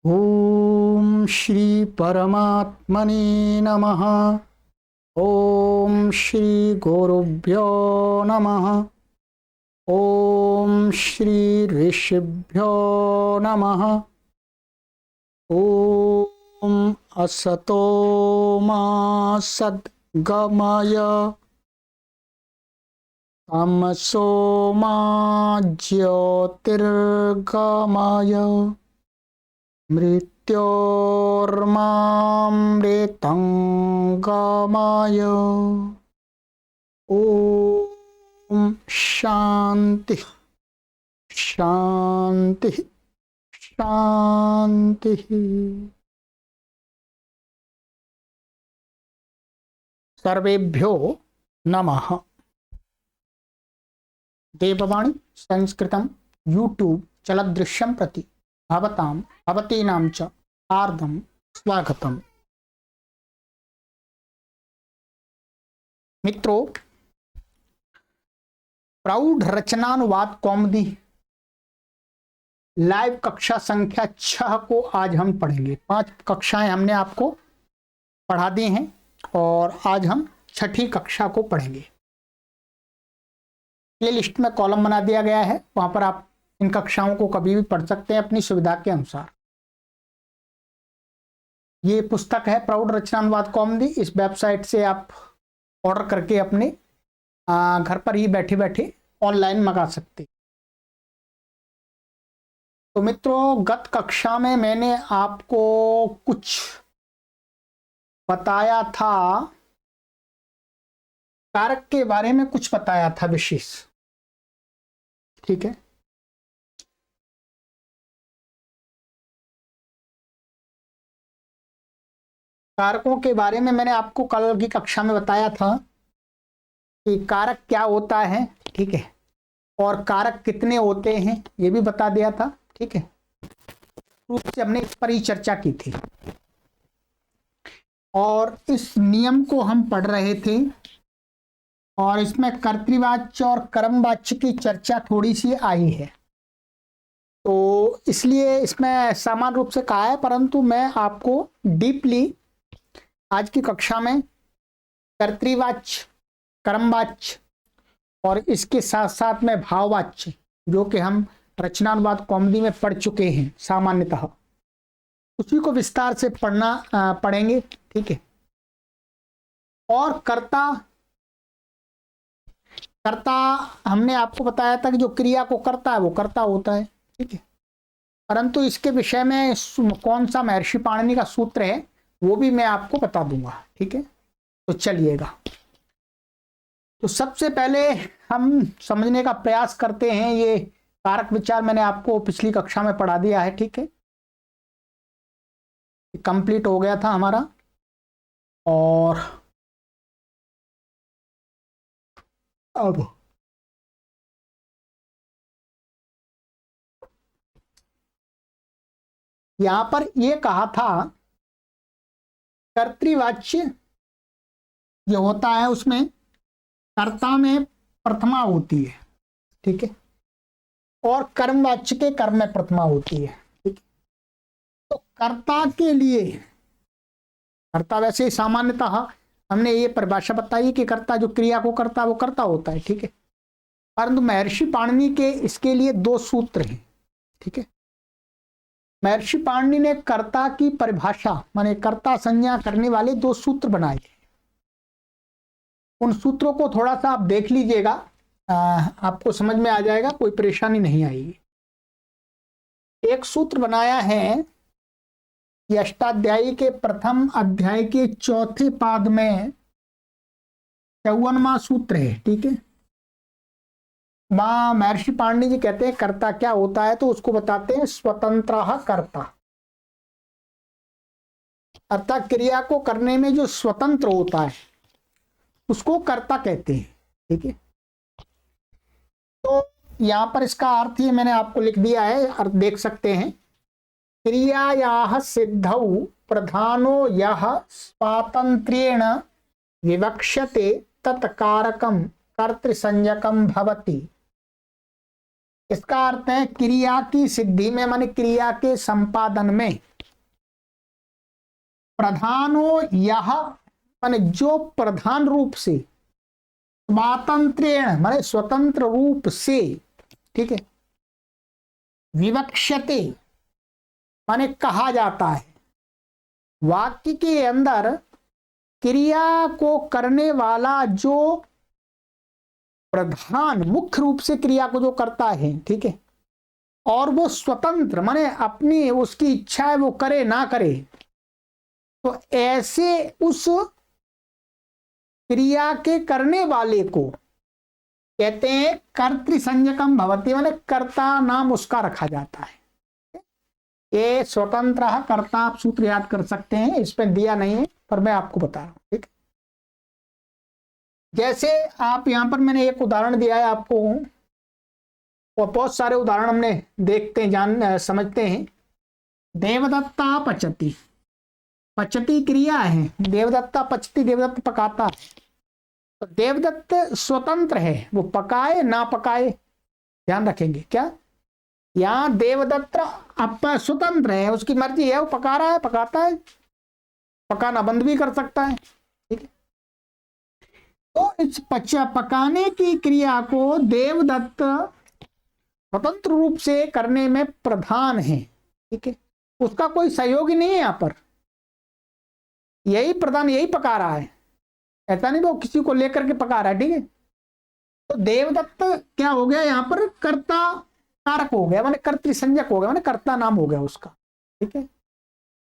ओम श्री परमात्मने नमः। ओम श्री गुरुभ्यो नमः। ओम श्री ऋषिभ्यो नमः। ओम असतो मा सद्गमय तमसो मा ज्योतिर्गमय मृत्योर्मामृतंगमय। ओम शांति शांति शांति। सर्वेभ्यो नमः। देववाणी संस्कृतं यूट्यूब चलदृश्यं प्रति भवतां भवतीनां च हार्दं स्वागतम्। मित्रों, प्रौढ़ रचनानुवाद कौमुदी लाइव कक्षा संख्या 6 को आज हम पढ़ेंगे। 5 कक्षाएं हमने आपको पढ़ा दी हैं और आज हम 6ठी कक्षा को पढ़ेंगे। प्ले लिस्ट में कॉलम बना दिया गया है, वहां पर आप इन कक्षाओं को कभी भी पढ़ सकते हैं अपनी सुविधा के अनुसार। ये पुस्तक है प्रौढ़ रचनानुवाद कौमुदी। इस वेबसाइट से आप ऑर्डर करके अपने घर पर ही बैठे बैठे ऑनलाइन मंगा सकते। तो मित्रों, गत कक्षा में मैंने आपको कुछ बताया था, कारक के बारे में कुछ बताया था विशेष, ठीक है। कारकों के बारे में मैंने आपको कल की कक्षा में बताया था कि कारक क्या होता है, ठीक है, और कारक कितने होते हैं ये भी बता दिया था, ठीक है। रूप से हमने इस पर ही चर्चा की थी और इस नियम को हम पढ़ रहे थे और इसमें कर्तृवाच्य और कर्मवाच्य की चर्चा थोड़ी सी आई है, तो इसलिए इसमें सामान्य रूप से कहा है, परंतु मैं आपको डीपली आज की कक्षा में कर्तृवाच्य, कर्मवाच्य और इसके साथ साथ में भाववाच्य, जो कि हम रचनानुवाद कौमुदी में पढ़ चुके हैं सामान्यतः, उसी को विस्तार से पढ़ेंगे, ठीक है। और कर्ता हमने आपको बताया था कि जो क्रिया को करता है वो कर्ता होता है, ठीक है। परंतु इसके विषय में कौन सा महर्षि पाणिनि का सूत्र है वो भी मैं आपको बता दूंगा, ठीक है। तो चलिएगा, तो सबसे पहले हम समझने का प्रयास करते हैं। ये कारक विचार मैंने आपको पिछली कक्षा में पढ़ा दिया है, ठीक है, कंप्लीट हो गया था हमारा। और अब यहां पर ये कहा था कर्तृवाच्य जो होता है उसमें कर्ता में प्रथमा होती है, ठीक है, और कर्मवाच्य के कर्म में प्रथमा होती है, ठीक है। तो कर्ता के लिए, कर्ता वैसे सामान्यतः हमने ये परिभाषा बताई कि कर्ता जो क्रिया को करता है वो कर्ता होता है, ठीक है। परंतु महर्षि पाणिनि के इसके लिए 2 सूत्र हैं, ठीक है। महर्षि पाणिनि ने कर्ता की परिभाषा माने कर्ता संज्ञा करने वाले 2 सूत्र बनाए। उन सूत्रों को थोड़ा सा आप देख लीजिएगा, आपको समझ में आ जाएगा, कोई परेशानी नहीं आएगी। एक सूत्र बनाया है कि अष्टाध्यायी के प्रथम अध्याय के 4थे पाद में 54वां सूत्र है, ठीक है। वहां महर्षि पाणिनि जी कहते हैं कर्ता क्या होता है, तो उसको बताते हैं स्वतंत्रः कर्ता, अर्थात क्रिया को करने में जो स्वतंत्र होता है उसको कर्ता कहते हैं, ठीक है। तो यहां पर इसका अर्थ ही मैंने आपको लिख दिया है, अर्थ देख सकते हैं। क्रियायाः सिद्धौ प्रधानो यः स्वातंत्र्येण विवक्ष्यते तत्कारकं कर्तृसंज्ञकं भवति। इसका अर्थ है क्रिया की सिद्धि में माने क्रिया के संपादन में प्रधानो यह, माने जो प्रधान रूप से, स्वातंत्र्येण माने स्वतंत्र रूप से, ठीक है, विवक्ष्यते माने कहा जाता है, वाक्य के अंदर क्रिया को करने वाला जो प्रधान मुख्य रूप से क्रिया को जो करता है, ठीक है, और वो स्वतंत्र माने अपनी उसकी इच्छा है वो करे ना करे, तो ऐसे उस क्रिया के करने वाले को कहते हैं कर्तृसंज्ञकम भवति, माने कर्ता नाम उसका रखा जाता है। ये स्वतंत्र कर्ता, आप सूत्र याद कर सकते हैं, इस पे दिया नहीं है पर मैं आपको बता रहा हूं, ठीक। जैसे आप यहां पर मैंने एक उदाहरण दिया है आपको, और बहुत सारे उदाहरण हमने देखते हैं, समझते हैं। देवदत्ता पचती, पचती क्रिया है, देवदत्ता पचती, देवदत्त पकाता है, तो देवदत्त स्वतंत्र है, वो पकाए ना पकाए, ध्यान रखेंगे क्या, यहां देवदत्त अब स्वतंत्र है, उसकी मर्जी है, वो पका रहा है, पकाता है, पकाना बंद भी कर सकता है, ठीक है। तो इस पकाने की क्रिया को देवदत्त स्वतंत्र रूप से करने में प्रधान है, ठीक है, उसका कोई सहयोगी नहीं है यहां पर, यही प्रधान, यही पका रहा है, ऐसा नहीं वो किसी को लेकर के पका रहा है, ठीक है। तो देवदत्त क्या हो गया यहां पर, कर्ता कारक हो गया, माने कर्तृसंज्ञक हो गया, माने कर्ता नाम हो गया उसका, ठीक है।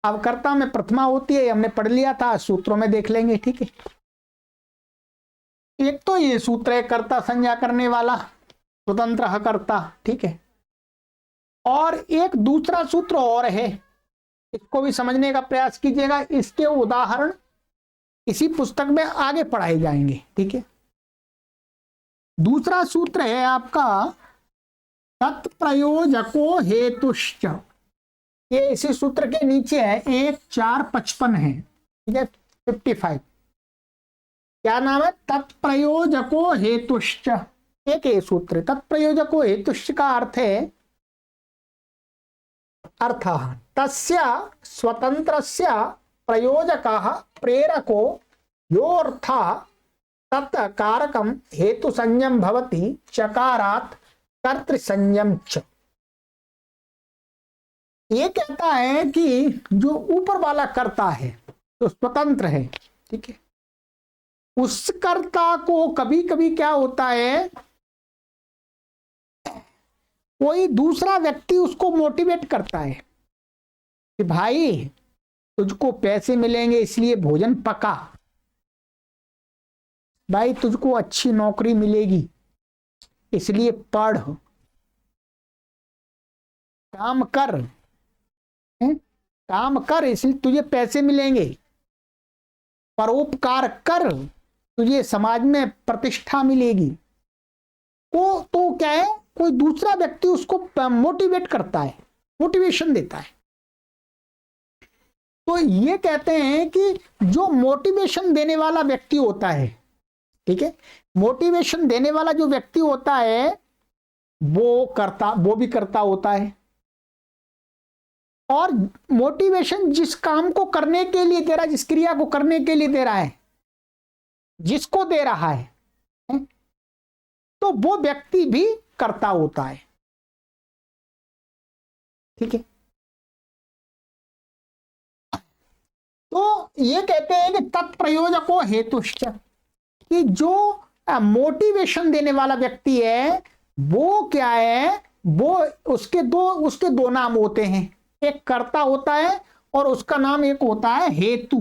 अब कर्ता में प्रथमा होती है, हमने पढ़ लिया था, सूत्रों में देख लेंगे, ठीक है। एक तो ये सूत्र है कर्ता संज्ञा करने वाला, स्वतंत्र कर्ता, ठीक है। और एक दूसरा सूत्र और है, इसको भी समझने का प्रयास कीजिएगा, इसके उदाहरण इसी पुस्तक में आगे पढ़ाए जाएंगे, ठीक है। दूसरा सूत्र है आपका तत्प्रयोजको हेतुश्च, ये इसी सूत्र के नीचे है, 1.4.55 है, ठीक है, 55। क्या नाम है, तत्प्रयोजको हेतुश्च, एक ये सूत्र, तत्प्रयोजको हेतुश्च का अर्थ है, अर्थ तस्य स्वतंत्रस्य प्रयोजकः प्रेरको योऽर्थः तत् कारकम हेतु संयम भवति चकारात् कर्तृसंयम च। ये कहता है कि जो ऊपर वाला कर्ता है, जो स्वतंत्र है, ठीक है, उस कर्ता को कभी कभी क्या होता है, कोई दूसरा व्यक्ति उसको मोटिवेट करता है कि भाई तुझको पैसे मिलेंगे इसलिए भोजन पका, भाई तुझको अच्छी नौकरी मिलेगी इसलिए पढ़, काम कर, काम कर इसलिए तुझे पैसे मिलेंगे, परोपकार कर तुझे समाज में प्रतिष्ठा मिलेगी। तो क्या है, कोई दूसरा व्यक्ति उसको मोटिवेट करता है, मोटिवेशन देता है। तो ये कहते हैं कि जो मोटिवेशन देने वाला व्यक्ति होता है, ठीक है, मोटिवेशन देने वाला जो व्यक्ति होता है वो भी करता होता है, और मोटिवेशन जिस काम को करने के लिए दे रहा है, जिस क्रिया को करने के लिए दे रहा है, जिसको दे रहा है, तो वो व्यक्ति भी करता होता है, ठीक है। तो ये कहते हैं कि तत्प्रयोजको हेतुश्च, कि जो मोटिवेशन देने वाला व्यक्ति है वो क्या है, वो उसके दो नाम होते हैं, एक कर्ता होता है और उसका नाम एक होता है हेतु,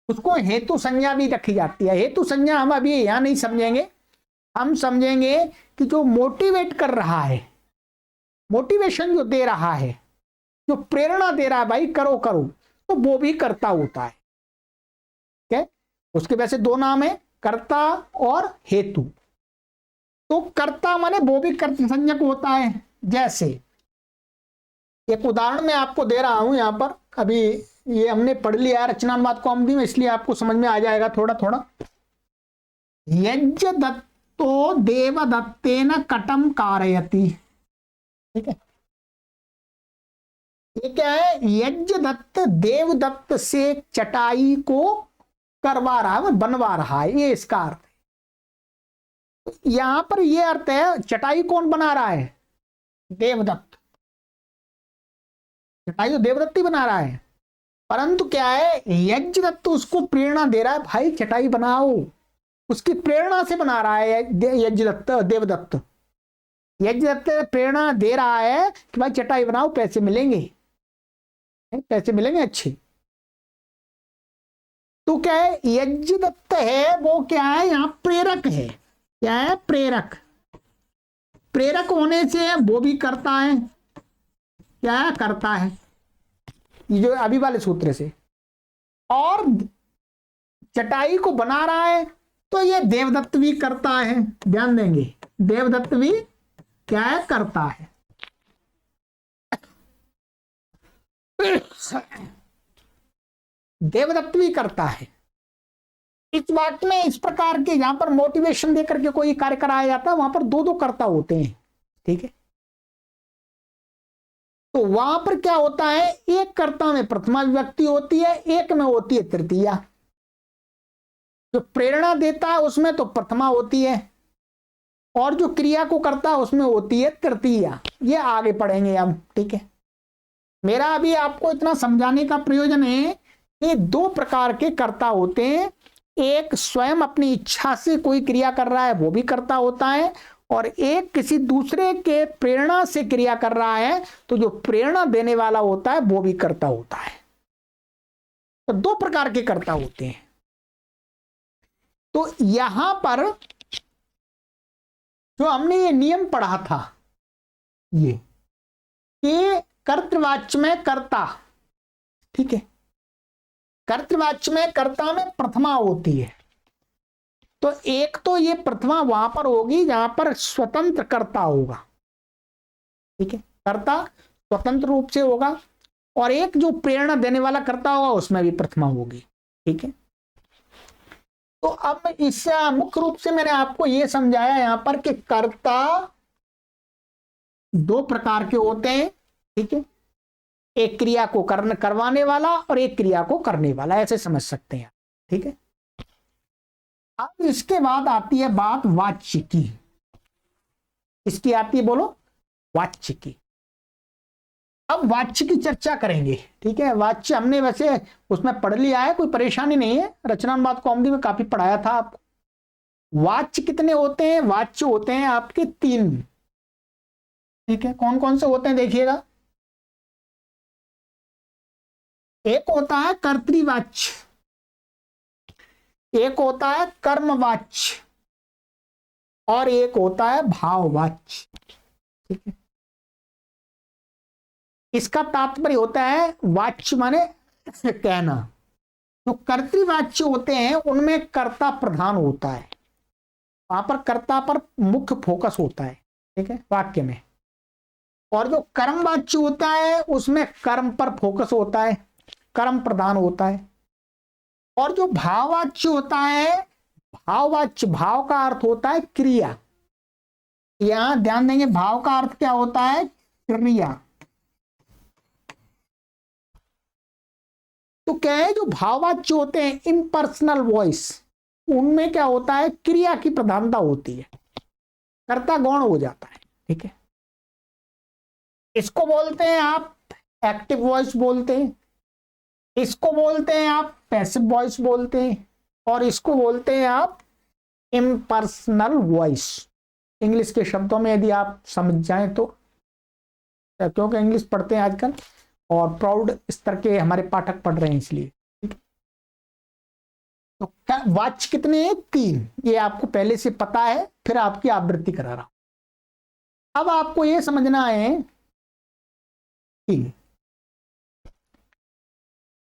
उसको हेतु संज्ञा भी रखी जाती है। हेतु संज्ञा हम अभी यहां नहीं समझेंगे, हम समझेंगे कि जो मोटिवेट कर रहा है, मोटिवेशन जो दे रहा है, जो प्रेरणा दे रहा है भाई करो करो, तो वो भी कर्ता होता है, ठीक है। उसके वैसे दो नाम है, कर्ता और हेतु। तो कर्ता माने वो भी कर्तृसंज्ञक होता है। जैसे एक उदाहरण मैं आपको दे रहा हूं यहां पर, अभी ये हमने पढ़ लिया है रचनानुवाद कौमुदी में, इसलिए आपको समझ में आ जाएगा थोड़ा थोड़ा। यज्ञ दत्तो देवदत्तेन कटम कारयति, ठीक है। ये क्या है, यज्ञदत्त देवदत्त से चटाई को करवा रहा है, बनवा रहा है, ये इसका अर्थ है। यहां पर ये अर्थ है, चटाई कौन बना रहा है, देवदत्त। चटाई तो देवदत्त ही बना रहा है, परंतु क्या है, यज्ञदत्त उसको प्रेरणा दे रहा है, भाई चटाई बनाओ, उसकी प्रेरणा से बना रहा है यज्ञदत्त, देवदत्त। यज्ञदत्त प्रेरणा दे रहा है कि भाई चटाई बनाओ, पैसे मिलेंगे, पैसे मिलेंगे अच्छे। तो क्या है, यज्ञदत्त है वो क्या है, यहां प्रेरक है। क्या है, प्रेरक। प्रेरक होने से वो भी करता है, क्या है, करता है, ये जो अभी वाले सूत्र से। और चटाई को बना रहा है, तो ये देवदत्त भी करता है, ध्यान देंगे, देवदत्त भी क्या है, करता है। देवदत्त भी करता है। इस वाक्य में इस प्रकार के, यहां पर मोटिवेशन देकर के कोई कार्य कराया जाता है, वहां पर दो दो कर्ता होते हैं, ठीक है। तो वहां पर क्या होता है, एक कर्ता में प्रथमा विभक्ति होती है, एक में होती है तृतीया। जो प्रेरणा देता है उसमें तो प्रथमा होती है, और जो क्रिया को करता है उसमें होती है तृतीया। ये आगे पढ़ेंगे हम, ठीक है। मेरा अभी आपको इतना समझाने का प्रयोजन है कि दो प्रकार के कर्ता होते हैं, एक स्वयं अपनी इच्छा से कोई क्रिया कर रहा है, वो भी कर्ता होता है, और एक किसी दूसरे के प्रेरणा से क्रिया कर रहा है, तो जो प्रेरणा देने वाला होता है वो भी कर्ता होता है। तो दो प्रकार के कर्ता होते हैं। तो यहां पर जो हमने ये नियम पढ़ा था, ये कि कर्तृवाच्य में कर्ता, ठीक है, कर्तृवाच्य में कर्ता में प्रथमा होती है। तो एक तो ये प्रथमा वहां पर होगी जहां पर स्वतंत्र कर्ता होगा, ठीक है, कर्ता स्वतंत्र रूप से होगा, और एक जो प्रेरणा देने वाला कर्ता होगा उसमें भी प्रथमा होगी, ठीक है। तो अब इस मुख्य रूप से मैंने आपको यह समझाया यहां पर कि कर्ता दो प्रकार के होते हैं, ठीक है, एक क्रिया को करवाने वाला और एक क्रिया को करने वाला, ऐसे समझ सकते हैं, ठीक है। अब इसके बाद आती है बात वाच्य की, इसकी आती है, बोलो, वाच्य की। अब वाच्य की चर्चा करेंगे, ठीक है। वाच्य हमने वैसे उसमें पढ़ लिया है, कोई परेशानी नहीं है, रचनानुवाद कौमुदी में काफी पढ़ाया था आपको। वाच्य कितने होते हैं, वाच्य होते हैं आपके तीन, ठीक है। कौन कौन से होते हैं देखिएगा, एक होता है कर्तृवाच्य, एक होता है कर्मवाच्य, और एक होता है भाववाच्य, ठीक है। इसका तात्पर्य होता है, वाच्य माने कहना। जो कर्तृवाच्य होते हैं उनमें कर्ता प्रधान होता है, वहां पर कर्ता पर मुख्य फोकस होता है, ठीक है, वाक्य में। और जो कर्मवाच्य होता है उसमें कर्म पर फोकस होता है, कर्म प्रधान होता है। और जो भाववाच्य होता है, भाववाच्य, भाव का अर्थ होता है क्रिया। यहां ध्यान देंगे, भाव का अर्थ क्या होता है, क्रिया। तो क्या है, जो भाववाच्य होते हैं इम्पर्सनल वॉइस, उनमें क्या होता है, क्रिया की प्रधानता होती है, कर्ता गौण हो जाता है, ठीक है। इसको बोलते हैं आप एक्टिव वॉइस बोलते हैं, इसको बोलते हैं आप पैसिव वॉइस बोलते हैं, और इसको बोलते हैं आप इम्पर्सनल वॉइस। इंग्लिश के शब्दों में यदि आप समझ जाएं तो, क्योंकि इंग्लिश पढ़ते हैं आजकल और प्राउड स्तर के हमारे पाठक पढ़ रहे हैं इसलिए, ठीक है। तो वाच्य कितने हैं, तीन, ये आपको पहले से पता है, फिर आपकी आवृत्ति करा रहा हूं। अब आपको ये समझना है कि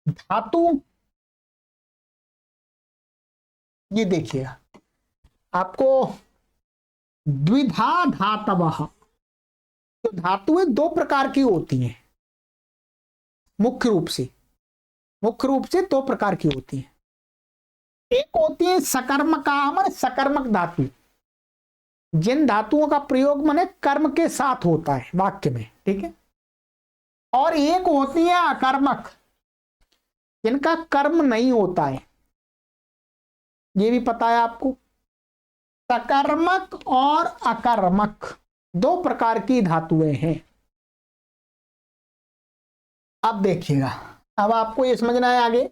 धातु, ये देखिएगा आपको, द्विधा धातवः, तो धातुएं दो प्रकार की होती हैं, मुख्य रूप से दो प्रकार की होती हैं। एक होती है सकर्मका, सकर्मक धातु, जिन धातुओं का प्रयोग माने कर्म के साथ होता है वाक्य में, ठीक है। और एक होती है अकर्मक, जिनका कर्म नहीं होता है, ये भी पता है आपको। सकर्मक और अकर्मक दो प्रकार की धातुएं हैं। अब देखिएगा, अब आपको ये समझना है आगे।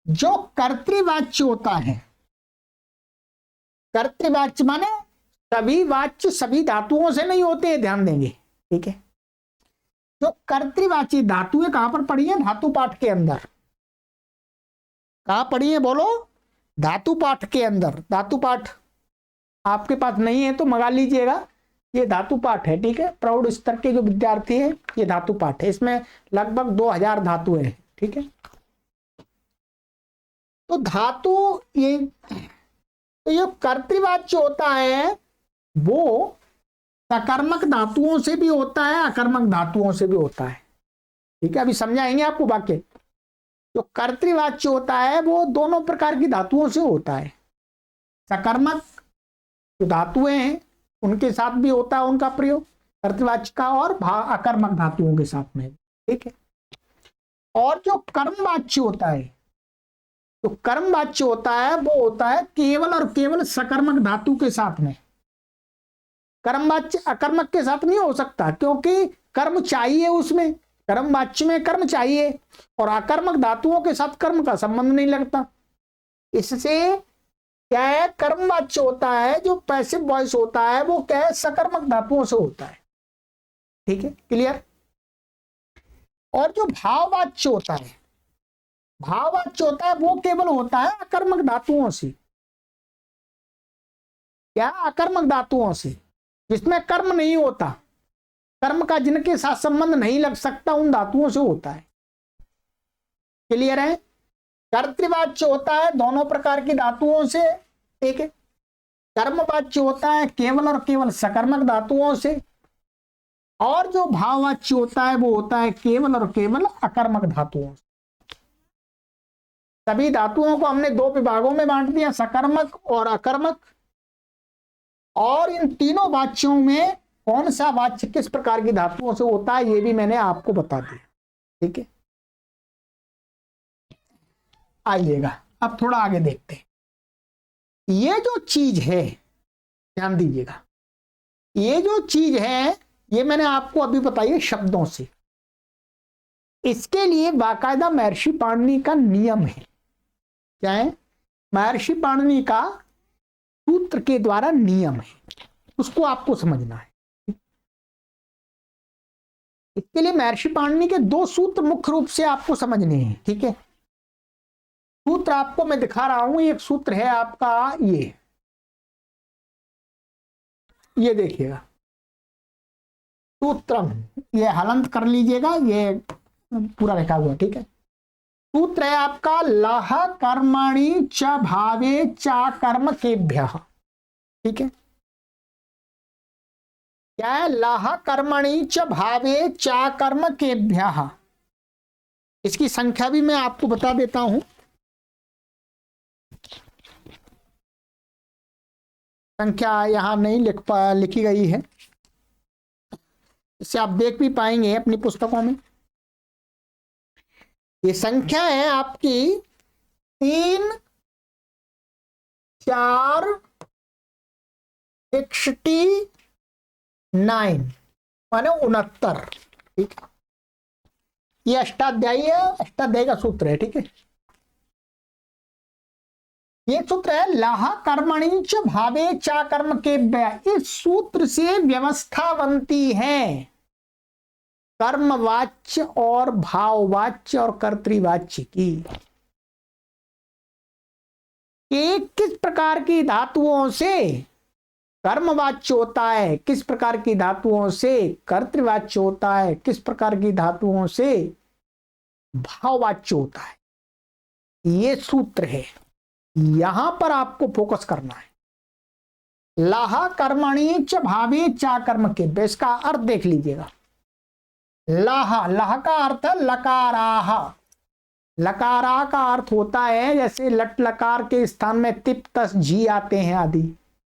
जो कर्तृवाच्य होता है, कर्तृवाच्य माने सभी वाच्य सभी धातुओं से नहीं होते हैं, ध्यान देंगे, ठीक है। जो कर्तृवाची धातुएं कहां पर पड़ी है? धातु पाठ के अंदर। कहां पड़ी है बोलो? धातु पाठ के अंदर। धातु पाठ आपके पास नहीं है तो मंगा लीजिएगा, ये धातु पाठ है, ठीक है। प्रौढ़ स्तर के जो विद्यार्थी हैं, ये धातु पाठ है, इसमें लगभग 2000 धातुएं हैं, ठीक है। तो धातु ये, तो ये कर्तृवाच्य होता है वो सकर्मक धातुओं से भी होता है, अकर्मक धातुओं से भी होता है, ठीक है। अभी समझाएंगे आपको वाक्य। जो कर्तृवाच्य होता है वो दोनों प्रकार की धातुओं से होता है। सकर्मक जो धातुएं हैं उनके साथ भी होता है उनका प्रयोग कर्तृवाच्य का, और अकर्मक धातुओं के साथ में, ठीक है। और जो कर्मवाच्य होता है, तो कर्मवाच्य होता है वो होता है केवल और केवल सकर्मक धातु के साथ में। कर्मवाच्य अकर्मक के साथ नहीं हो सकता, क्योंकि कर्म चाहिए उसमें, कर्मवाच्य में कर्म चाहिए, और अकर्मक धातुओं के साथ कर्म का संबंध नहीं लगता। इससे क्या है, कर्मवाच्य होता है जो पैसिव वॉइस होता है वो क्या है, सकर्मक धातुओं से होता है, ठीक है, क्लियर। और जो भाववाच्य होता है, भाववाच्य होता है वो केवल होता है अकर्मक धातुओं से। क्या? अकर्मक धातुओं से, जिसमें कर्म नहीं होता, कर्म का जिनके साथ संबंध नहीं लग सकता, उन धातुओं से होता है, क्लियर है। कर्तृवाच्य होता है दोनों प्रकार की धातुओं से, ठीक है। कर्मवाच्य होता है केवल और केवल सकर्मक धातुओं से, और जो भाववाच्य होता है वो होता है केवल और केवल अकर्मक धातुओं से। सभी धातुओं को हमने दो विभागों में बांट दिया, सकर्मक और अकर्मक, और इन तीनों वाच्यों में कौन सा वाच्य किस प्रकार की धातुओं से होता है ये भी मैंने आपको बता दिया, ठीक है। आइएगा अब थोड़ा आगे देखते हैं। ये जो चीज है, ध्यान दीजिएगा, ये जो चीज है ये मैंने आपको अभी बताई है शब्दों से। इसके लिए बाकायदा महर्षि पाणिनि का नियम है। क्या है? महर्षि पाणिनि का सूत्र के द्वारा नियम है, उसको आपको समझना है। इसके लिए महर्षि पाणिनि के दो सूत्र मुख्य रूप से आपको समझने हैं, ठीक है। सूत्र आपको मैं दिखा रहा हूं, एक सूत्र है आपका ये देखिएगा, सूत्रम, ये हलंत कर लीजिएगा, ये पूरा लिखा हुआ, ठीक है। सूत्र है आपका लह कर्मणि च भावे चा कर्म केभ्यः, ठीक है। क्या है? लह कर्मणि च भावे चा कर्म केभ्यः। इसकी संख्या भी मैं आपको बता देता हूं। संख्या यहां नहीं लिखी गई है, इसे आप देख भी पाएंगे अपनी पुस्तकों में। ये संख्या है आपकी 3 4 69 माने 69, ठीक है। ये अष्टाध्यायी है, अष्टाध्यायी का सूत्र है, ठीक है। ये सूत्र है लह कर्मणि च भावे चा कर्म केभ्यः। इस सूत्र से व्यवस्था बनती है कर्मवाच्य और भाववाच्य और कर्तृवाच्य की, किस प्रकार की धातुओं से कर्मवाच्य होता है, किस प्रकार की धातुओं से कर्तृवाच्य होता है, किस प्रकार की धातुओं से भाववाच्य होता है। ये सूत्र है, यहां पर आपको फोकस करना है। लह कर्मणि च भावे चा कर्म केभ्यः, इसका अर्थ देख लीजिएगा। लह का अर्थ है लकाराह। लकारा का अर्थ होता है जैसे लट लकार के स्थान में तिप तस जी आते हैं, आदि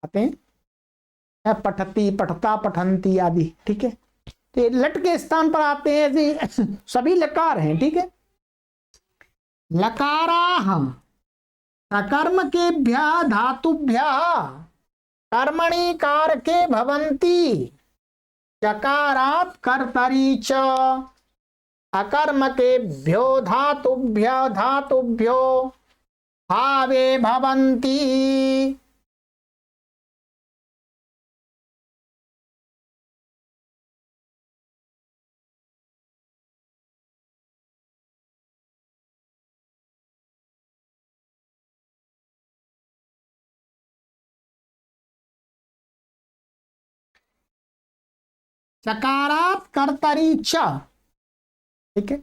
आते हैं, पठती, पठता, पठंती आदि। ठीक है, तो ये लट के स्थान पर आते हैं, ऐसे सभी लकार हैं। ठीक है, लकाराः सकर्मकेभ्यः धातुभ्यः कर्मणि कारके भवन्ति। चकारात् कर्तरि च अकर्मकेभ्यो धातुभ्यो भावे भवन्ति। चकारात् कर्तरि च। ठीक है,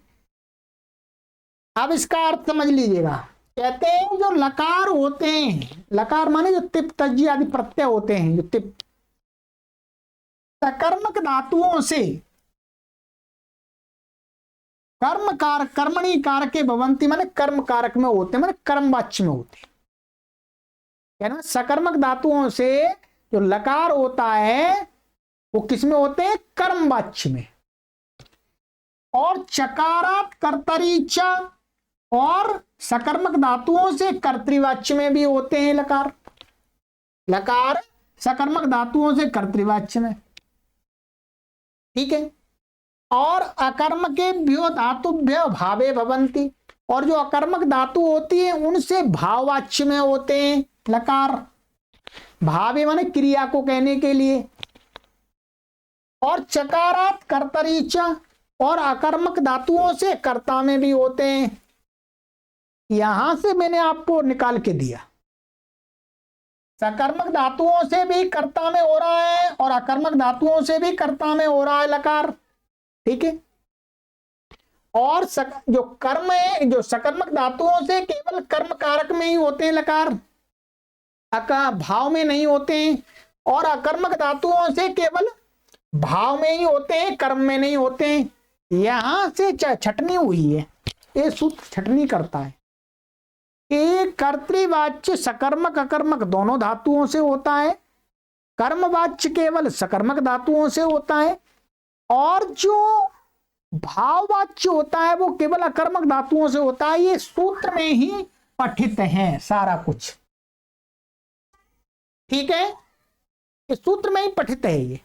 अब इसका अर्थ समझ लीजिएगा। कहते हैं जो लकार होते हैं, लकार माने जो तिप तज्जी आदि प्रत्यय होते हैं, जो तिप सकर्मक धातुओं से कर्म कारक, कर्मणि कारके भवंती माने कर्म कारक में होते हैं, माने कर्मवाच्य में होते हैं। है ना, सकर्मक धातुओं से जो लकार होता है वो किस में होते हैं? कर्मवाच्य में। और चकारात् कर्तरि च, और सकर्मक धातुओं से कर्तृवाच्य में भी होते हैं लकार। लकार सकर्मक धातुओं से कर्तृवाच्य में। ठीक है, और अकर्म के भ्यो धातुभ्य भावे भवंती, और जो अकर्मक धातु होती है उनसे भाववाच्य में होते हैं लकार। भावे माने क्रिया को कहने के लिए। और चकारात् कर्तरि च, और अकर्मक धातुओं से कर्ता में भी होते हैं। यहां से मैंने आपको निकाल के दिया, सकर्मक धातुओं से भी कर्ता में हो रहा है और अकर्मक धातुओं से भी कर्ता में हो रहा है लकार। ठीक है, और जो कर्म है, जो सकर्मक धातुओं से केवल कर्म कारक में ही होते हैं लकार, भाव में नहीं होते हैं। और अकर्मक धातुओं से केवल भाव में ही होते हैं, कर्म में नहीं होते हैं। यहां से छटनी हुई है, ये सूत्र छटनी करता है। एक कर्तृवाच्य सकर्मक अकर्मक दोनों धातुओं से होता है, कर्मवाच्य केवल सकर्मक धातुओं से होता है, और जो भाववाच्य होता है वो केवल अकर्मक धातुओं से होता है। ये सूत्र में ही पठित है सारा कुछ। ठीक है, इस सूत्र में ही पठित है ये।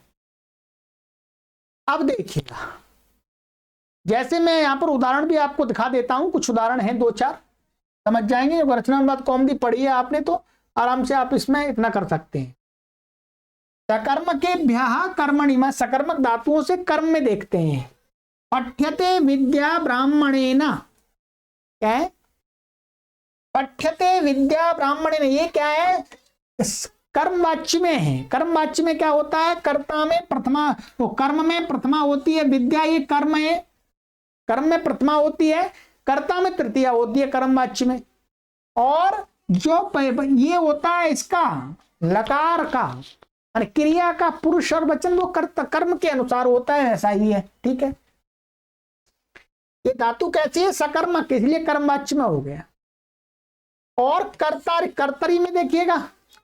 अब देखिएगा, जैसे मैं यहां पर उदाहरण भी आपको दिखा देता हूं, कुछ उदाहरण हैं, 2-4 समझ जाएंगे। रचनानुवाद कौमुदी पढ़ी है आपने तो आराम से आप इसमें इतना कर सकते हैं। सकर्मकेभ्यः कर्मणि में सकर्मक धातुओं से कर्म में देखते हैं। पठ्यते विद्या ब्राह्मणेन, क्या है? पठ्यते विद्या ब्राह्मणेन, ये क्या है? कर्मवाच्य में है। कर्मवाच्य में क्या होता है? कर्ता में प्रथमा, तो कर्म में प्रथमा होती है विद्या, ये कर्म है, कर्म में प्रथमा होती है, कर्ता में तृतीया होती है कर्मवाच्य में। और जो ये होता है इसका लकार का क्रिया का पुरुष और वचन वो कर्म के अनुसार होता है, ऐसा ही है। ठीक है, ये धातु कैसी है? सकर्मक, इसलिए कर्मवाच्य में हो गया। और कर्तरी में देखिएगा,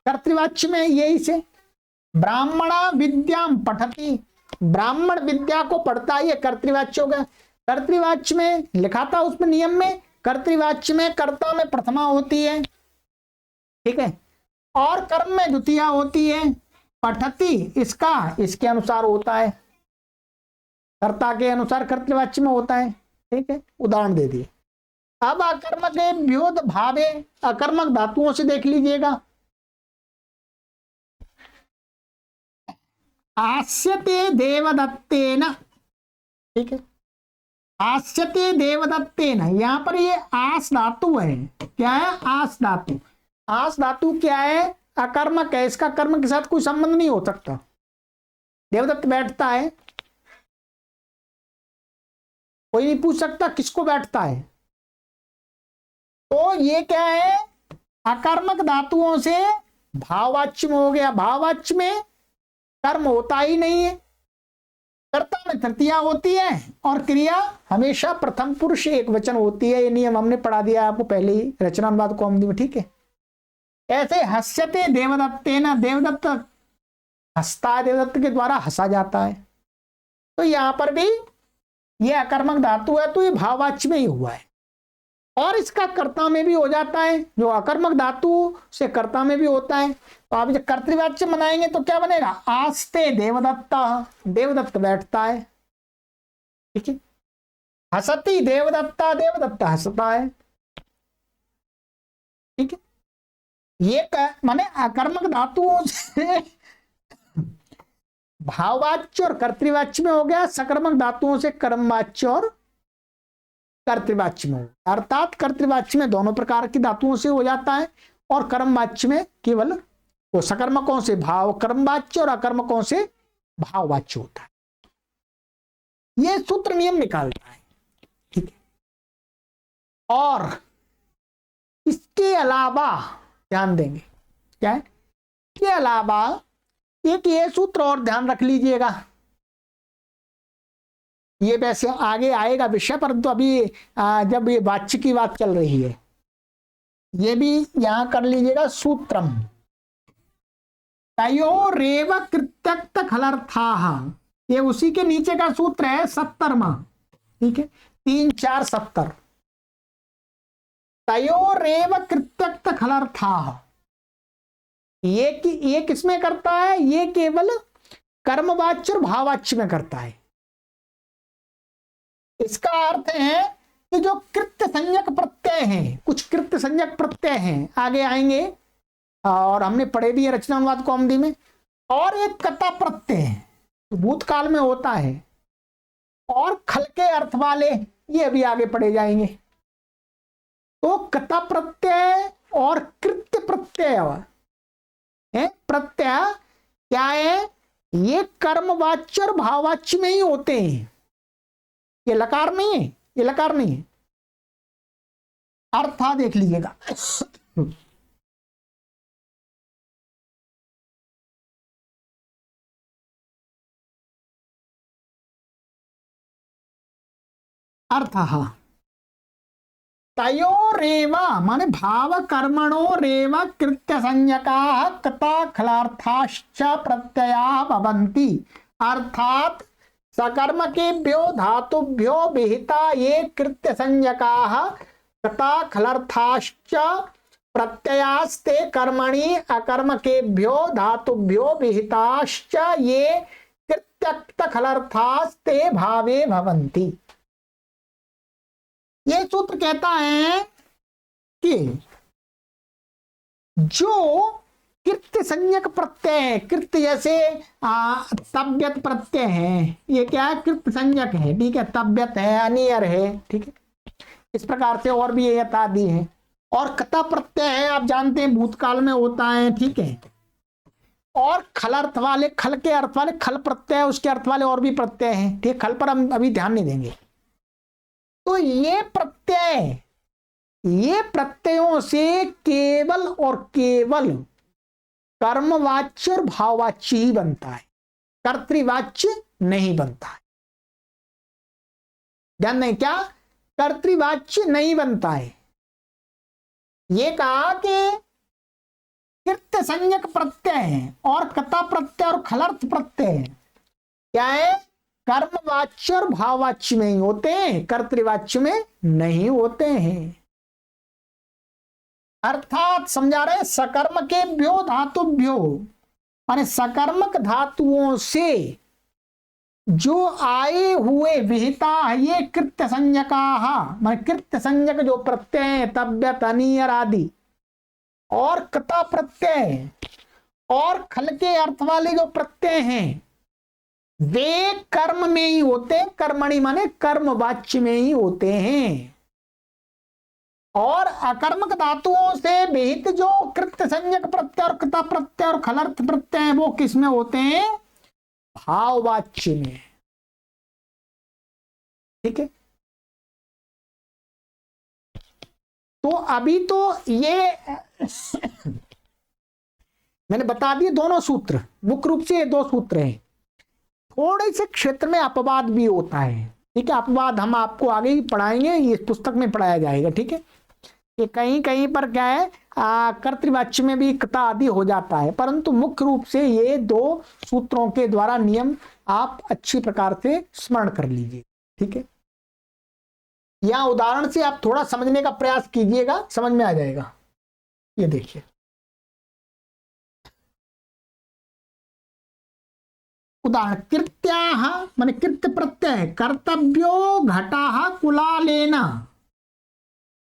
कर्तृवाच्य में यही से ब्राह्मणा विद्याम पठती, ब्राह्मण विद्या को पढ़ता है, ये कर्तृवाच्य हो गया। कर्तृवाच्य में लिखा था उसमें नियम में, कर्तृवाच्य में कर्ता में प्रथमा होती है। ठीक है, और कर्म में द्वितीया होती है। पठती इसका इसके अनुसार होता है, कर्ता के अनुसार कर्तृवाच्य में होता है। ठीक है, उदाहरण दे दिए। अब अकर्मक व्योद भावे, अकर्मक धातुओं से देख लीजिएगा। आस्यते देवदत्तेन, ठीक है, आस्यते देवदत्तेन, यहां पर ये आस धातु है। क्या है? आस धातु। आस धातु क्या है? अकर्मक है, इसका कर्म के साथ कोई संबंध नहीं हो सकता। देवदत्त बैठता है, कोई नहीं पूछ सकता किसको बैठता है। तो ये क्या है? अकर्मक धातुओं से भाववाच्य में हो गया। भाववाच्य में कर्म होता ही नहीं है, कर्ता में तृतीया होती है, और क्रिया हमेशा प्रथम पुरुष एक वचन होती है। ये नियम हमने पढ़ा दिया आपको पहले ही रचनानुवाद कौमुदी में। ठीक है, ऐसे हस्यते देवदत्तेन, देवदत्त हंसता है देवदत्त के द्वारा हंसा जाता है। तो यहां पर भी ये अकर्मक धातु है तो ये भाववाच्य में ही हुआ है, और इसका कर्ता में भी हो जाता है, जो अकर्मक धातु से कर्ता में भी होता है। तो आप जब कर्तृवाच्य बनाएंगे तो क्या बनेगा, आस्ते देवदत्ता, देवदत्त बैठता है, ठीक है। हसती देवदत्ता, देवदत्ता हंसता है, ठीक है। ये माने अकर्मक धातुओं से भाववाच्य और कर्तृवाच्य में हो गया, सकर्मक धातुओं से कर्मवाच्य और कर्तृवाच्य में हो गया। अर्थात कर्तृवाच्य में दोनों प्रकार की धातुओं से हो जाता है, और कर्मवाच्य में केवल वो सकर्मकों से भाव कर्मवाच्य और अकर्मकों से भाववाच्य होता है। ये सूत्र नियम निकालता है, ठीक है। और इसके अलावा ध्यान देंगे क्या है, इसके अलावा एक ये सूत्र और ध्यान रख लीजिएगा, ये वैसे आगे आएगा विषय, परंतु अभी जब ये वाच्य की बात चल रही है, ये भी यहां कर लीजिएगा। सूत्रम तयोरेव कृत्यक्त खलर्थाः, ये उसी के नीचे का सूत्र है 70वां, ठीक है, 3 4 70। तयोरेव कृत्यक्त खलर्थाः, ये किसमें करता है, ये केवल कर्मवाच्य और भाववाच्य में करता है। इसका अर्थ है कि जो कृत्य संज्ञक प्रत्यय हैं, कुछ कृत्य संज्ञक प्रत्यय हैं, आगे आएंगे और हमने पढ़े भी है रचनानुवाद कौमुदी में, और एक कता प्रत्यय है भूतकाल में होता है, और खल के अर्थ वाले ये भी आगे पढ़े जाएंगे। तो कता प्रत्यय और कृत्य प्रत्यय है, प्रत्यय क्या है, ये कर्मवाच्य और भाववाच्य में ही होते हैं, ये लकार नहीं है, ये लकार नहीं है। अर्था देख लीजिएगा अर्थः तयोरेव माने भाव कर्मणोरेव कृत्य संज्ञकाः कता खलार्थाश्च प्रत्ययाः भवन्ति। अर्थात सकर्मकेभ्यो धातुभ्यो विहिता ये कृत्य संज्ञकाः कता खलर्थाश्च प्रत्ययास्ते कर्मणि अकर्मकेभ्यो धातुभ्यो विहिताश्च ये कृत्यक्त खलर्थास्ते भावे भवन्ति। ये सूत्र कहता है कि जो कृत्य संज्ञक प्रत्यय है, कृत्य जैसे तब्यत प्रत्यय है, ये क्या है, कृत्य संज्ञक है, ठीक है, तब्यत है, अनियर है, ठीक है, इस प्रकार से और भी ये आदि है। और कता प्रत्यय है, आप जानते हैं भूतकाल में होता है, ठीक है। और खल अर्थ वाले, खल के अर्थ वाले, खल प्रत्यय उसके अर्थ वाले और भी प्रत्यय हैं, ठीक, खल पर हम अभी ध्यान नहीं देंगे। तो ये प्रत्यय, ये प्रत्ययों से केवल और केवल कर्मवाच्य और भाववाच्य ही बनता है, कर्तृवाच्य नहीं बनता है। ध्यान नहीं, क्या कर्तृवाच्य नहीं बनता है। ये कहा कि कृत्य संज्ञक प्रत्यय है और कता प्रत्यय और खलर्थ प्रत्यय क्या है, कर्मवाच्य और भाववाच्य में ही होते हैं, कर्तृवाच्य में नहीं होते हैं। अर्थात समझा रहे, सकर्म के भ्यो धातुभ्यो माने सकर्मक धातुओं से जो आए हुए विहिता ये कृत्य संज्ञकाः माने कृत्य संज्ञक जो प्रत्यय है, तब्यत अनियर आदि, और कता प्रत्यय और खल के अर्थ वाले जो प्रत्यय हैं वे कर्म में ही होते हैं, कर्मणि माने कर्मवाच्य में ही होते हैं। और अकर्मक धातुओं से विहित जो कृत्य संज्ञक प्रत्यय और कता प्रत्यय और खलर्थ प्रत्यय है वो किस में होते हैं, भाववाच्य में, ठीक है। तो अभी तो ये मैंने बता दिए दोनों सूत्र, मुख्य रूप से ये दो सूत्र हैं। थोड़े से क्षेत्र में अपवाद भी होता है, ठीक है, अपवाद हम आपको आगे ही पढ़ाएंगे, ये पुस्तक में पढ़ाया जाएगा, ठीक है। कि कहीं कहीं पर क्या है कर्तृवाच्य में भी कता आदि हो जाता है, परंतु मुख्य रूप से ये दो सूत्रों के द्वारा नियम आप अच्छी प्रकार से स्मरण कर लीजिए। ठीक है, यहां उदाहरण से आप थोड़ा समझने का प्रयास कीजिएगा, समझ में आ जाएगा। ये देखिए, उदाहरण कृत्याः माने कृत्य प्रत्यय कर्तव्यो घटाः कुलालेन।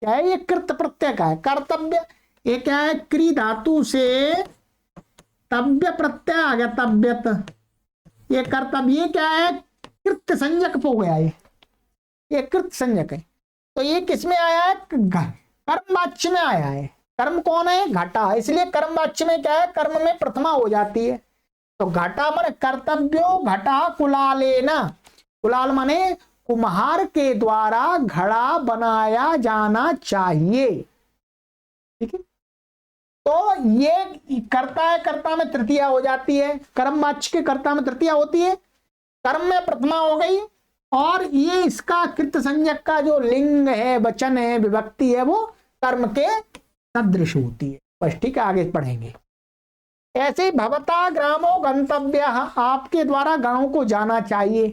क्या है ये कृत्य प्रत्यय का है, कर्तव्य, ये क्या है क्री धातु से तव्य प्रत्यय आ गया, तव्यत, ये कर्तव्य, ये क्या है कृत्य संज्ञक हो गया, ये कृत्य संज्ञक है। तो ये किस में आया है, कर्म वाच्य में आया है। कर्म कौन है, घटा, इसलिए कर्म वाच्य में क्या है कर्म में प्रथमा हो जाती है। तो घटा माने कर्तव्यो घटा कुलालेन, कुलाल माने कुम्हार के द्वारा घड़ा बनाया जाना चाहिए। ठीक है, तो ये कर्ता है, कर्ता में तृतीया हो जाती है, कर्म वाच्य के कर्ता में तृतीया होती है, कर्म में प्रथमा हो गई, और ये इसका कृत संज्ञक का जो लिंग है, वचन है, विभक्ति है, वो कर्म के सदृश होती है। बस ठीक है, आगे पढ़ेंगे। ऐसे ही भवता ग्रामो गंतव्य, आपके द्वारा गांव को जाना चाहिए,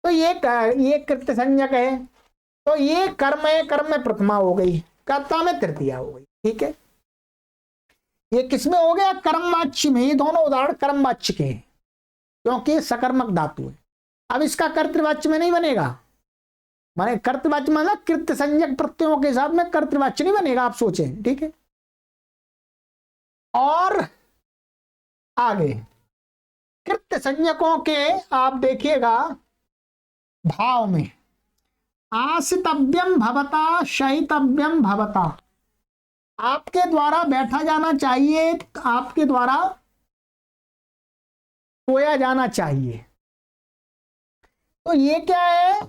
तो ये कृत्य संज्ञक है, तो ये कर्म है, कर्म में प्रथमा हो गई, कर्ता में तृतीया हो गई। ठीक है, ये किसमें हो गया, कर्मवाच्य में। ये दोनों उदाहरण कर्मवाच्य के हैं क्योंकि सकर्मक धातु है। अब इसका कर्तृवाच्य में नहीं बनेगा, माने कर्तृवाच्य मतलब कृत्य संज्ञक प्रत्ययों के साथ में कर्तृवाच्य नहीं बनेगा, आप सोचें। ठीक है, और आगे कृत्य संज्ञकों के आप देखिएगा भाव में, आसितव्यम भवता शयितव्यम भवता, आपके द्वारा बैठा जाना चाहिए, आपके द्वारा सोया जाना चाहिए। तो ये क्या है,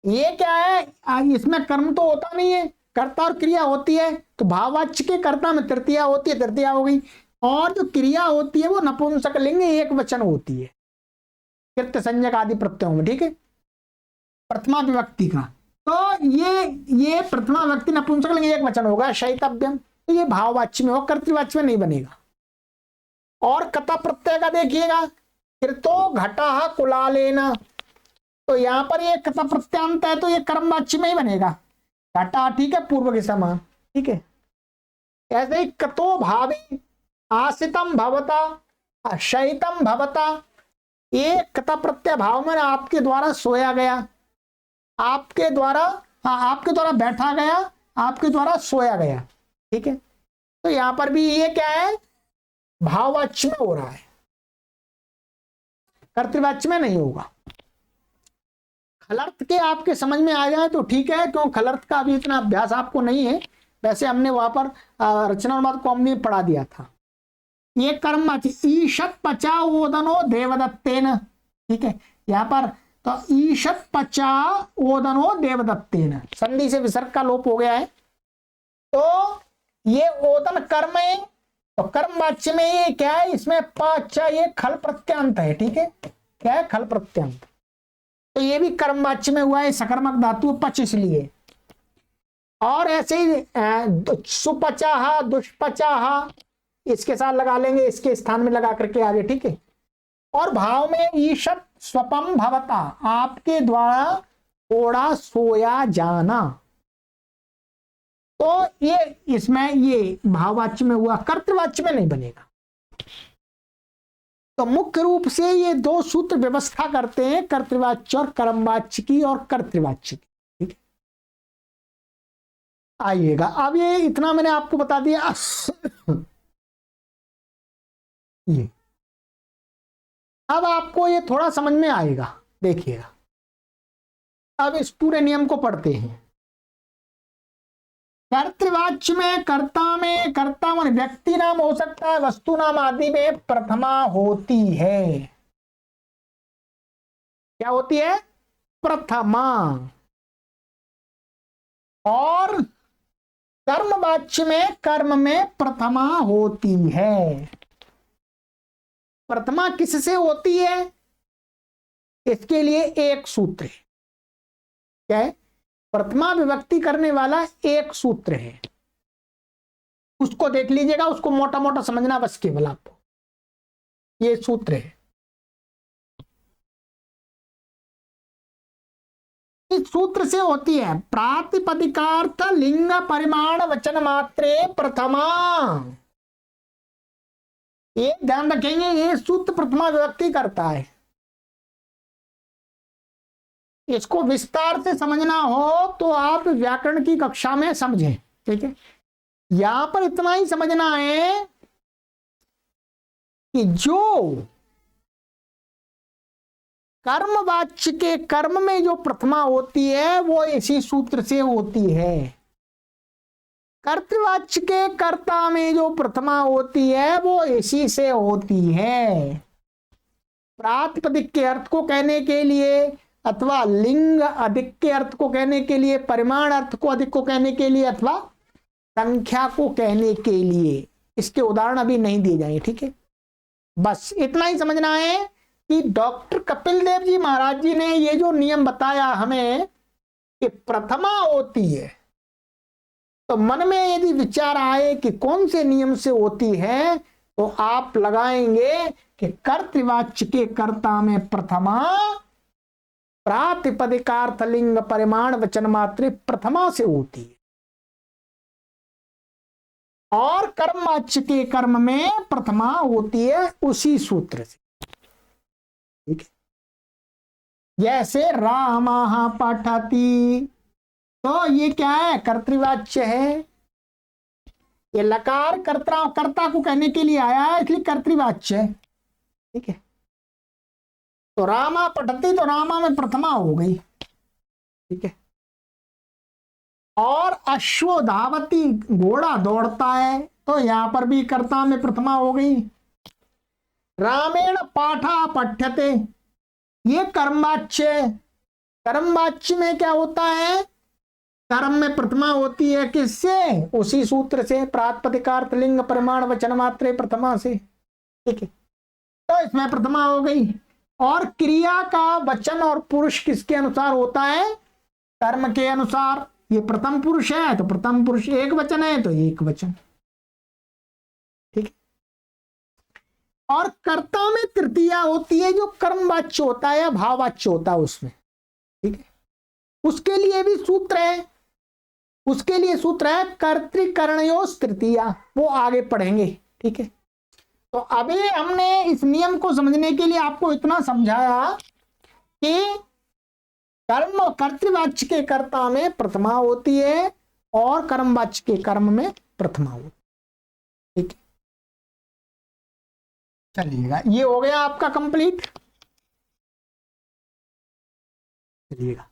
ये क्या है, इसमें कर्म तो होता नहीं है, कर्ता और क्रिया होती है, तो भाववाच्य के कर्ता में तृतीया होती है, तृतीया हो गई, और जो क्रिया होती है वो नपुंसक लिंग एक वचन होती है कृत्य संज्ञक आदि प्रत्ययों में। ठीक है, प्रथमा विभक्ति का, तो ये प्रथमा विभक्ति नपुंसक लिंग एक वचन होगा शयितव्यम, तो ये भाववाच्य में हो, कर्तृवाच्य में नहीं बनेगा। और कथा प्रत्यय का देखिएगा, कृतो घटा कुलालेन, तो यहां पर ये कथा प्रत्यांत है, तो ये कर्मवाच्य में ही बनेगा, घटा। ठीक है, पूर्व के समान। ठीक है, ऐसे ही कतो भावे आसितम भवता शयितम भवता, ये कथा प्रत्यय भाव में आपके द्वारा सोया गया, आपके द्वारा बैठा गया, आपके द्वारा सोया गया। ठीक है, तो यहां पर भी ये क्या है, भाववाच्य में हो रहा है, कर्तृवाच्य में नहीं होगा। खलर्थ के आपके समझ में आ जाए तो ठीक है, क्यों खलर्थ का अभी इतना अभ्यास आपको नहीं है, वैसे हमने वहां पर रचनानुवाद कॉम में पढ़ा दिया था। ये कर्मवाच्य, ईशत पचा ओदनो देवदत्तेन। ठीक है, यहाँ पर तो ईशत पचा ओदनो देवदत्तेन, संधि से विसर्ग का लोप हो गया है, तो ये ओदन कर्म है, तो कर्मवाच्य में ये क्या है, इसमें पचा ये खल प्रत्यांत है। ठीक है, क्या है, खल प्रत्यांत, तो ये भी कर्मवाच्य में हुआ है, सकर्मक धातु पच इसलिए। और ऐसे ही सुपचाहा दुष्पचाहा, इसके साथ लगा लेंगे, इसके स्थान में लगा करके आगे। ठीक है, और भाव में ईशत स्वपम भवता, आपके द्वारा थोड़ा सोया जाना, तो ये इसमें ये भाववाच्य में हुआ, कर्तृवाच्य में नहीं बनेगा। तो मुख्य रूप से ये दो सूत्र व्यवस्था करते हैं, कर्तृवाच्य और कर्मवाच्य की और कर्तृवाच्य की। ठीक है, आइएगा, अब ये इतना मैंने आपको बता दिया। ये अब आपको ये थोड़ा समझ में आएगा, देखिएगा। अब इस पूरे नियम को पढ़ते हैं। कर्तृवाच्य में कर्ता मान व्यक्ति नाम हो सकता है, वस्तु नाम आदि में प्रथमा होती है। क्या होती है, प्रथमा। और कर्मवाच्य में कर्म में प्रथमा होती है। प्रथमा किससे होती है, इसके लिए एक सूत्र है, क्या है, प्रथमा विभक्ति करने वाला एक सूत्र है, उसको देख लीजिएगा, उसको मोटा मोटा समझना बस केवल आपको। ये सूत्र है, इस सूत्र से होती है प्रातिपदिकार्थ लिंग परिमाण वचन मात्रे प्रथमा। ये ध्यान रखेंगे, ये सूत्र प्रथमा विभक्ति करता है। इसको विस्तार से समझना हो तो आप व्याकरण की कक्षा में समझें, ठीक है। यहां पर इतना ही समझना है कि जो कर्मवाच्य के कर्म में जो प्रथमा होती है वो इसी सूत्र से होती है। कर्तृवाच्य के कर्ता में जो प्रथमा होती है वो इसी से होती है। प्रातिपदिक के अर्थ को कहने के लिए अथवा लिंग अधिक के अर्थ को कहने के लिए, परिमाण अर्थ को अधिक को कहने के लिए, अथवा संख्या को कहने के लिए। इसके उदाहरण अभी नहीं दिए जाएंगे, ठीक है। बस इतना ही समझना है कि डॉक्टर कपिल देव जी महाराज जी ने ये जो नियम बताया हमें कि प्रथमा होती है, तो मन में यदि विचार आए कि कौन से नियम से होती है, तो आप लगाएंगे कि कर्तृवाच्य के कर्ता में प्रथमा प्रातिपदिकार्थ लिंग परिमाण वचन मात्र प्रथमा से होती है, और कर्मवाच्य के कर्म में प्रथमा होती है उसी सूत्र से, ठीक है। जैसे रामः पठति, तो ये क्या है, कर्तृवाच्य है। ये लकार कर्ता को कहने के लिए आया है, इसलिए कर्तृवाच्य है, ठीक है। तो रामा पठति, तो रामा में प्रथमा हो गई, ठीक है। और अश्व धावती, घोड़ा दौड़ता है, तो यहां पर भी कर्ता में प्रथमा हो गई। रामेण पाठा पठ्यते, ये कर्मवाच्य। कर्मवाच्य में क्या होता है, कर्म में प्रथमा होती है, किससे, उसी सूत्र से, प्रातिपदिकार्थ लिंग परिमाण वचन मात्रे प्रथमा से, ठीक है। तो इसमें प्रथमा हो गई। और क्रिया का वचन और पुरुष किसके अनुसार होता है, कर्म के अनुसार। ये प्रथम पुरुष है तो प्रथम पुरुष, एक वचन है तो एक वचन, ठीक है। और कर्ता में तृतीया होती है, जो कर्मवाच्य होता है या भाववाच्य होता है उसमें, ठीक है। उसके लिए भी सूत्र है, उसके लिए सूत्र है कर्तृकरणयोस् तृतीया, वो आगे पढ़ेंगे, ठीक है। तो अभी हमने इस नियम को समझने के लिए आपको इतना समझाया कि कर्म कर्तृवाच्य के कर्ता में प्रथमा होती है और कर्मवाच्य के कर्म में प्रथमा होती है, ठीक है। चलिएगा, ये हो गया आपका कंप्लीट। चलिएगा,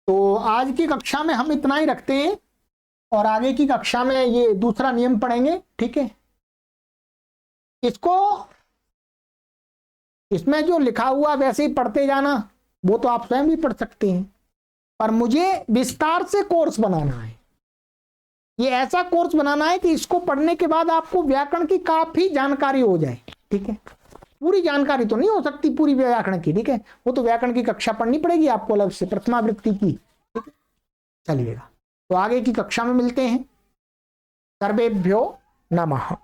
तो आज की कक्षा में हम इतना ही रखते हैं, और आगे की कक्षा में ये दूसरा नियम पढ़ेंगे, ठीक है। इसको, इसमें जो लिखा हुआ वैसे ही पढ़ते जाना, वो तो आप स्वयं भी पढ़ सकते हैं, पर मुझे विस्तार से कोर्स बनाना है। ये ऐसा कोर्स बनाना है कि इसको पढ़ने के बाद आपको व्याकरण की काफी जानकारी हो जाए, ठीक है। पूरी जानकारी तो नहीं हो सकती पूरी व्याकरण की, ठीक है, वो तो व्याकरण की कक्षा पढ़नी पड़ेगी आपको अलग से, प्रथमा वृत्ति की, ठीक है। चलिएगा, तो आगे की कक्षा में मिलते हैं। सर्वेभ्यो नमः।